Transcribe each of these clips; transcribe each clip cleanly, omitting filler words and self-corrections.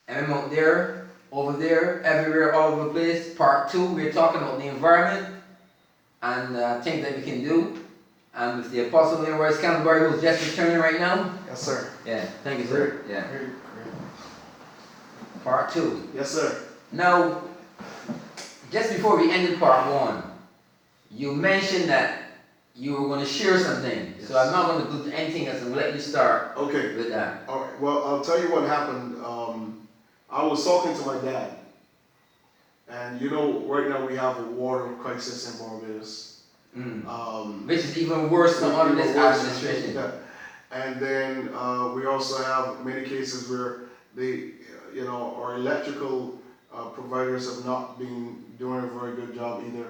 M.M Out There, over there, everywhere, all over the place. Part 2, we're talking about the environment and things that we can do. And with the Apostle Leroy Scantlebury, who's just returning right now. Yes, sir. Yeah, thank you, sir. Yeah. Great. Part 2. Yes, sir. Now, just before we ended part 1, you mentioned that you were going to share something. Yes. So I'm not going to do anything else. I'm going to let you start with that. All right. Well, I'll tell you what happened. I was talking to my dad, and you know, right now we have a water crisis in Barbados. Which is even worse than under this administration. Yeah. And then we also have many cases where our electrical providers have not been doing a very good job either.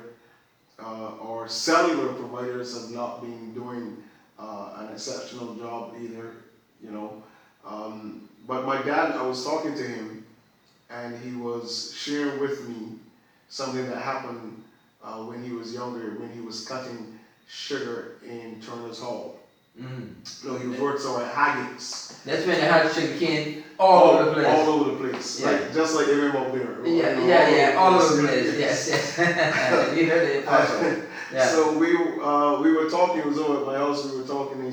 Our cellular providers have not been doing an exceptional job either, But my dad, I was talking to him, and he was sharing with me something that happened when he was younger, when he was cutting sugar in Turner's Hall. No, he was working somewhere at Haggett's. That's when they had sugar cane all over the place. All over the place, yeah. just like M.M Out There. Yeah, all over the place. Yes. You heard the apostle. Yeah. So we were talking. It was over at my house. We were talking. And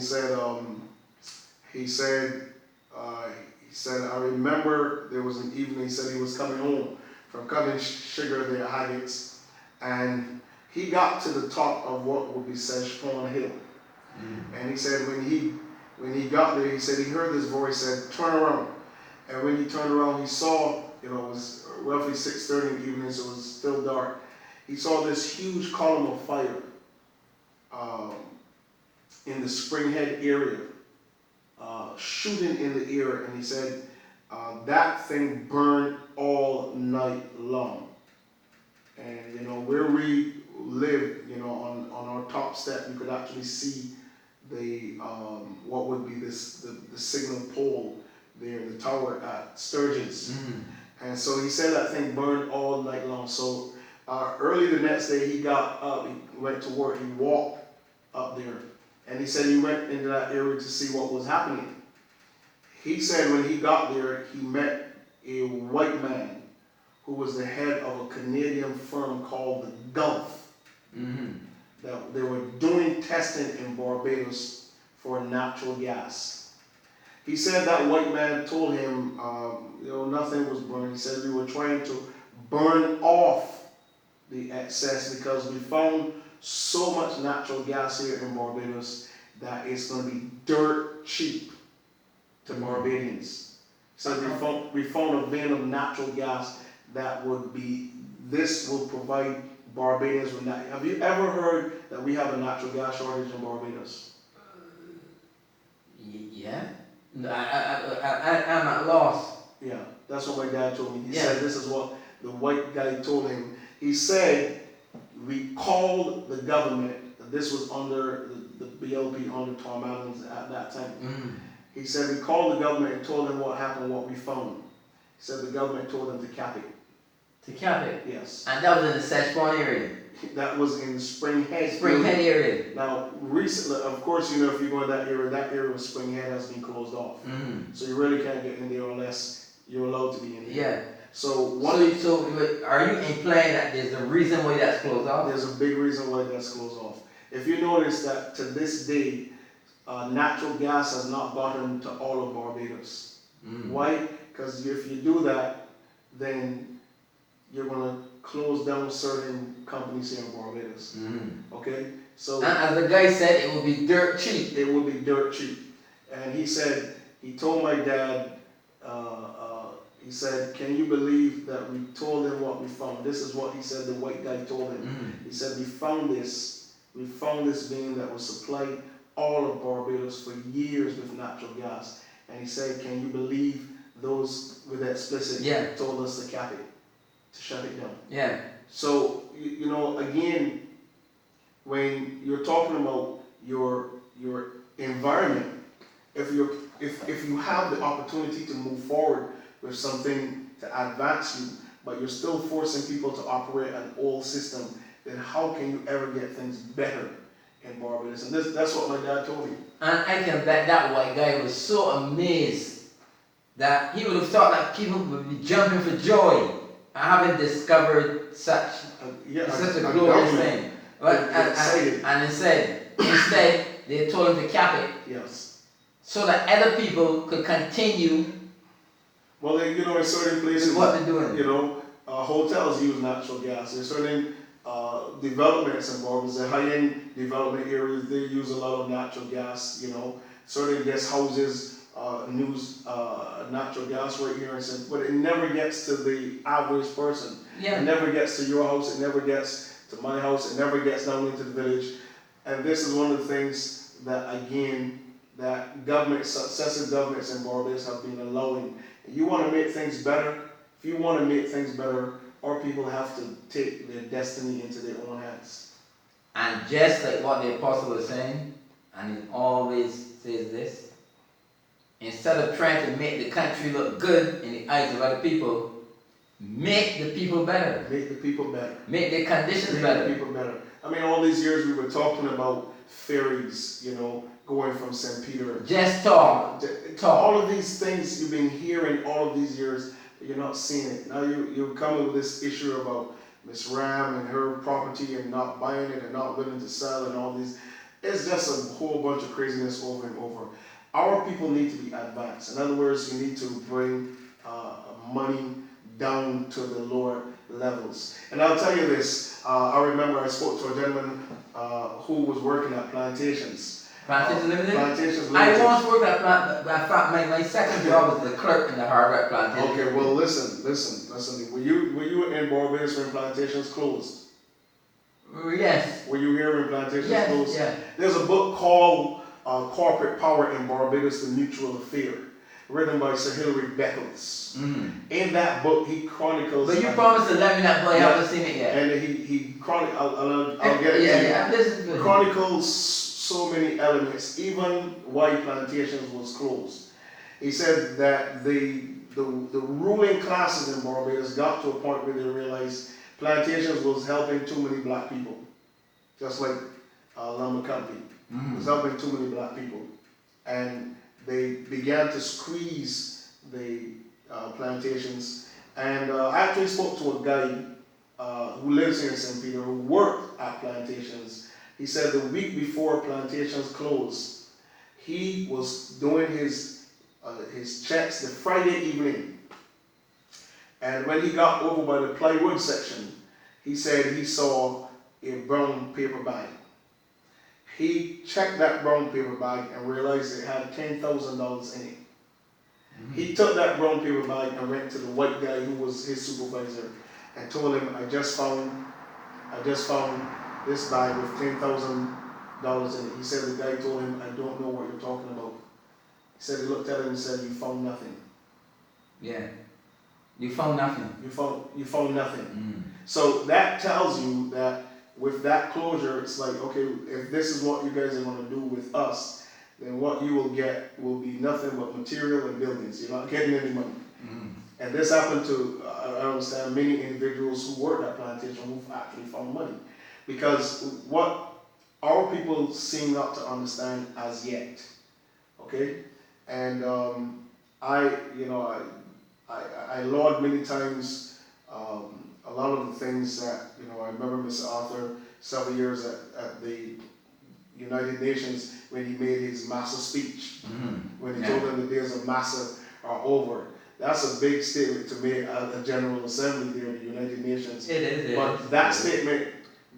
he said, I remember there was an evening. He said he was coming home from cutting sugar there at Haggett's, and he got to the top of what would be Sedgepawn Hill. And he said when he got there, he said he heard this voice said, "Turn around." And when he turned around, he saw, it was roughly 6:30 in the evening, so it was still dark. He saw this huge column of fire in the Springhead area, shooting in the air. And he said that thing burned all night long. And where we live, on our top step, you could actually see the what would be the signal pole there, the tower at Sturgeon's. And so he said that thing burned all night long. So early the next day, he got up, he went to work, he walked up there, and he said he went into that area to see what was happening. He said when he got there, he met a white man who was the head of a Canadian firm called the Gulf. That they were doing testing in Barbados for natural gas. He said that white man told him, nothing was burned. He said we were trying to burn off the excess because we found so much natural gas here in Barbados that it's going to be dirt cheap to Barbadians. So we found a vein of natural gas that this will provide Barbadians with that. Have you ever heard that we have a natural gas shortage in Barbados? Yeah. No, I'm at loss. Yeah, that's what my dad told me. He said this is what the white guy told him. He said, we called the government. This was under the BLP, under Tom Allen's at that time. He said, we called the government and told them what happened, what we found. He said the government told them to cap it. To cap it? Yes. And that was in the Sedgepawn area? That was in the Springhead area. Now, recently, of course, if you go in that area of Springhead has been closed off. So you really can't get in there unless you're allowed to be in there. Yeah. So are you implying that there's a reason why that's closed off? There's a big reason why that's closed off. If you notice that to this day, natural gas has not gotten to all of Barbados. Why? Because if you do that, then you're going to close down certain companies here in Barbados. Okay? So, and as the guy said, it will be dirt cheap. It will be dirt cheap. And he said, he told my dad, he said, can you believe that we told him what we found? This is what he said the white guy told him. He said, we found this vein that was supplying all of Barbados for years with natural gas. And he said, can you believe those with explicit told us to cap it, to shut it down. Yeah. So, again, when you're talking about your environment, if you have the opportunity to move forward with something to advance you, but you're still forcing people to operate an old system, then how can you ever get things better in Barbados? And that's what my dad told me. And I can bet that white guy was so amazed that he would have thought that people would be jumping for joy. I haven't discovered such such a glorious thing. But, and instead, they told him to cap it. Yes. So that other people could continue. Well, you know, in certain places, what they're doing. You know, hotels use natural gas. There's certain developments in Barbados, the high-end development areas, they use a lot of natural gas. You know, certain guest houses use natural gas right here, but it never gets to the average person. Yeah. It never gets to your house. It never gets to my house. It never gets down into the village. And this is one of the things that, again, that governments, successive governments in Barbados have been allowing. You want to make things better. If you want to make things better, our people have to take their destiny into their own hands. And just like what the apostle was saying, and he always says this, instead of trying to make the country look good in the eyes of other people, make the people better. Make the people better. Make their conditions Make better. the people better. I mean, all these years we were talking about ferries, you know, going from St. Peter. Just talk. All of these things you've been hearing all of these years, but you're not seeing it. Now you're coming with this issue about Miss Ram and her property and not buying it and not willing to sell and all these. It's just a whole bunch of craziness over and over. Our people need to be advanced. In other words, you need to bring money down to the lower levels. And I'll tell you this, I remember I spoke to a gentleman who was working at plantations. Plantations Limited? Plantations Limited. I once worked at my second job was the clerk in the hard rock plantation. Okay, well listen. Were you in Barbados when plantations closed? Yes. Were you here when plantations Yes, closed? yeah. There's a book called Corporate Power in Barbados, The Mutual Affair, written by Sir Hilary Beckles. Mm-hmm. In that book, he chronicles. But you promised to let me know, but I haven't seen it yet. And he chronicles. I'll get it. Yeah, this is good. Chronicles so many elements, even why plantations was closed. He said that the ruling classes in Barbados got to a point where they realized plantations was helping too many black people, just like lumber company. It was helping too many black people, and they began to squeeze the plantations. And I actually spoke to a guy who lives here in St. Peter who worked at plantations. He said the week before plantations closed, he was doing his checks the Friday evening. And when he got over by the plywood section, he said he saw a brown paper bag. He checked that brown paper bag and realized it had $10,000 in it. He took that brown paper bag and went to the white guy who was his supervisor and told him, I just found this bag with $10,000 in it. He said the guy told him, I don't know what you're talking about. He said he looked at him and said, you found nothing. Yeah. You found nothing. You found nothing. So that tells you that with that closure, it's like, okay, if this is what you guys are going to do with us, then what you will get will be nothing but material and buildings. You're not getting any money. And this happened to, I understand, many individuals who worked at plantation who actually found money. Because what our people seem not to understand as yet, okay? And I laud many times a lot of the things that, I remember Mr. Arthur several years at the United Nations when he made his Massa speech, when he told them the days of Massa are over. That's a big statement to make at the General Assembly there in the United Nations. It is. But that statement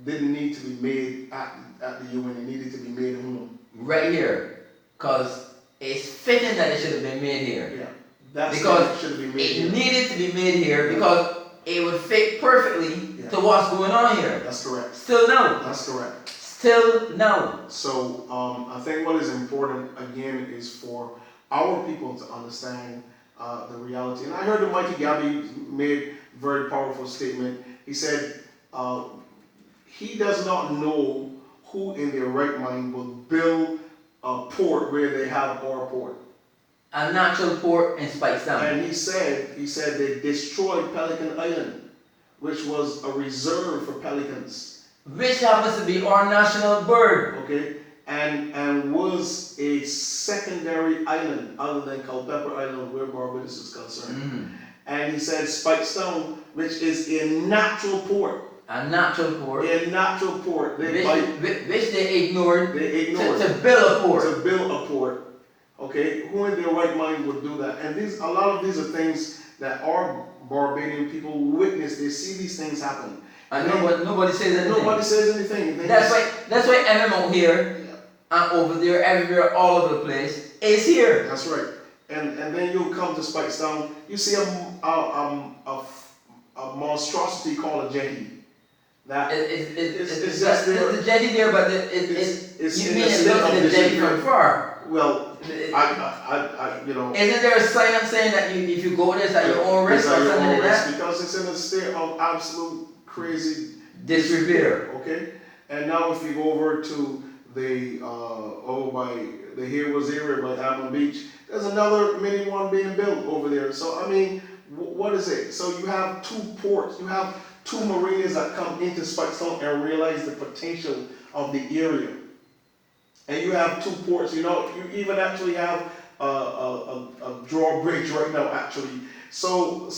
didn't need to be made at the UN, it needed to be made home. Right here. Because it's fitting that it should have been made here. Yeah. That's because should have been made here. It needed to be made here because it would fit perfectly to what's going on here. That's correct. Still no. That's correct. Still no. So I think what is important again is for our people to understand the reality. And I heard the mighty Gabby made a very powerful statement. He said he does not know who in their right mind will build a port where they have our port. A natural port in Spicestown. And he said they destroyed Pelican Island, which was a reserve for pelicans. Which happens to be our national bird. Okay, and was a secondary island other than Culpeper Island where Barbados is concerned. Mm-hmm. And he said Spikestone, which is a natural port. A natural port. A natural port. Which they ignored. They ignored to build a port. To build a port. Okay, who in their right mind would do that? And a lot of these are things that our Barbadian people witness. They see these things happen. And nobody says anything. Nobody says anything. That's why M.M Out Here and over there, everywhere, all over the place is here. That's right. And then you'll come to Spikestone. You see a monstrosity called a jetty. That it's just the jetty there, but you mean it looks like the jetty from far. Well, I you know. Isn't there a sign up saying that if you go there, it's at your own risk or something like that? Because it's in a state of absolute crazy disrepair. Okay, and now if you go over to the by the Heroes area by Amman Beach, there's another mini one being built over there. So I mean, what is it? So you have two ports, you have two marinas that come into Spikestone and realize the potential of the area. And you have two ports, you know, you even actually have a drawbridge right now actually. So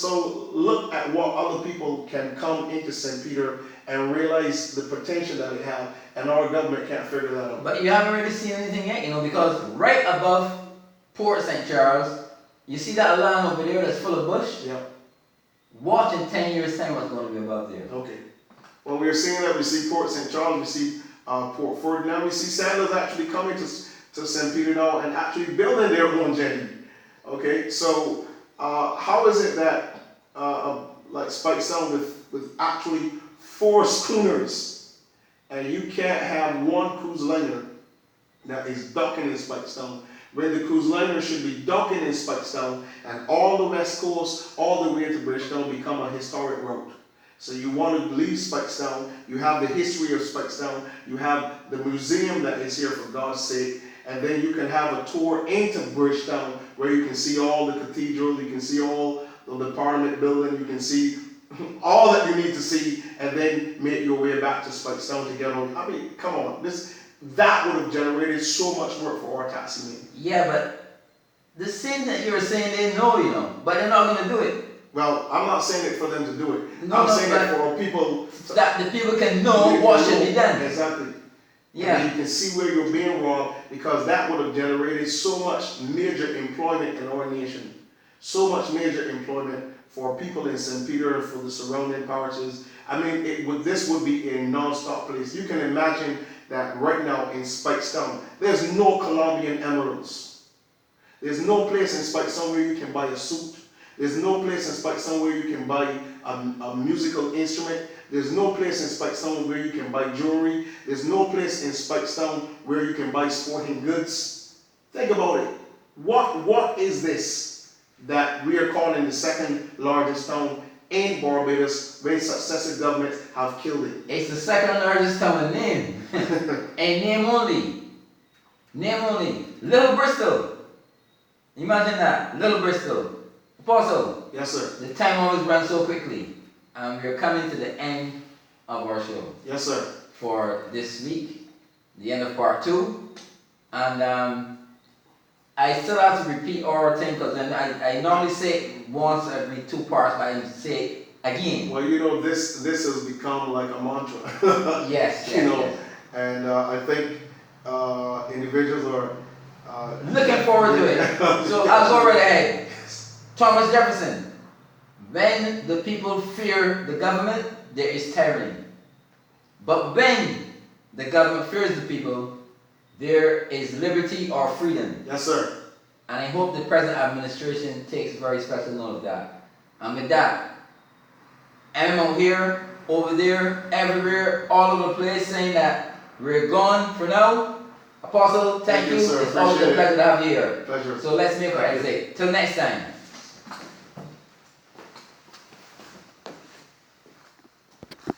look at what other people can come into St. Peter and realize the potential that they have, and our government can't figure that out. But you haven't really seen anything yet, you know, because right above Port St. Charles, you see that land over there that's full of bush? Yeah. Watch in 10 years' time what's going to be above there. Okay. Well, we're seeing that. We see Port St. Charles, we see Port Ferdinand, we see Sandals actually coming to St. Peter now and actually building their own jetty. Okay, so how is it that like Spikestone with actually 4 schooners, and you can't have one cruise liner that is docking in Spikestone, when the cruise liner should be docking in Spikestone, and all the west coast, all the way to Bridgetown become a historic route. So you want to leave Spikestone, you have the history of Spikestone, you have the museum that is here for God's sake, and then you can have a tour into Bridgetown where you can see all the cathedral, you can see all the Parliament building, you can see all that you need to see, and then make your way back to Spikestone to get on. I mean, come on, that would have generated so much work for our taxi men. Yeah, but the same that you were saying they know, you know, but they're not going to do it. Well, I'm not saying it for them to do it. I'm saying it for people. That the people can know what should be done. Exactly. Yeah. And you can see where you're being wrong, because that would have generated so much major employment in our nation. So much major employment for people in St. Peter and for the surrounding parishes. I mean, this would be a non-stop place. You can imagine that right now in Spikestone, there's no Colombian emeralds. There's no place in Spikestone where you can buy a suit. There's no place in Spikestone where you can buy a musical instrument. There's no place in Spikestone where you can buy jewelry. There's no place in Spikestone where you can buy sporting goods. Think about it. What is this that we are calling the second largest town in Barbados when successive governments have killed it? It's the second largest town in name. And name only. Name only. Little Bristol. Imagine that. Little Bristol. Apostle. Yes, sir. The time always runs so quickly. We're coming to the end of our show. Yes, sir. For this week, the end of part 2. And I still have to repeat our thing, because I normally say it once every 2 parts, but I say it again. Well, you know, this has become like a mantra. Yes. You know, yes. And I think individuals are looking forward to it. So I'll go right ahead. Thomas Jefferson. When the people fear the government, there is tyranny. But when the government fears the people, there is liberty or freedom. Yes, sir. And I hope the present administration takes very special note of that. And with that, M.M Out Here, over there, everywhere, all over the place, saying that we're gone for now. Apostle, thank you. Sir. It's always a pleasure to have you here. Pleasure. So let's make our exit. Till next time.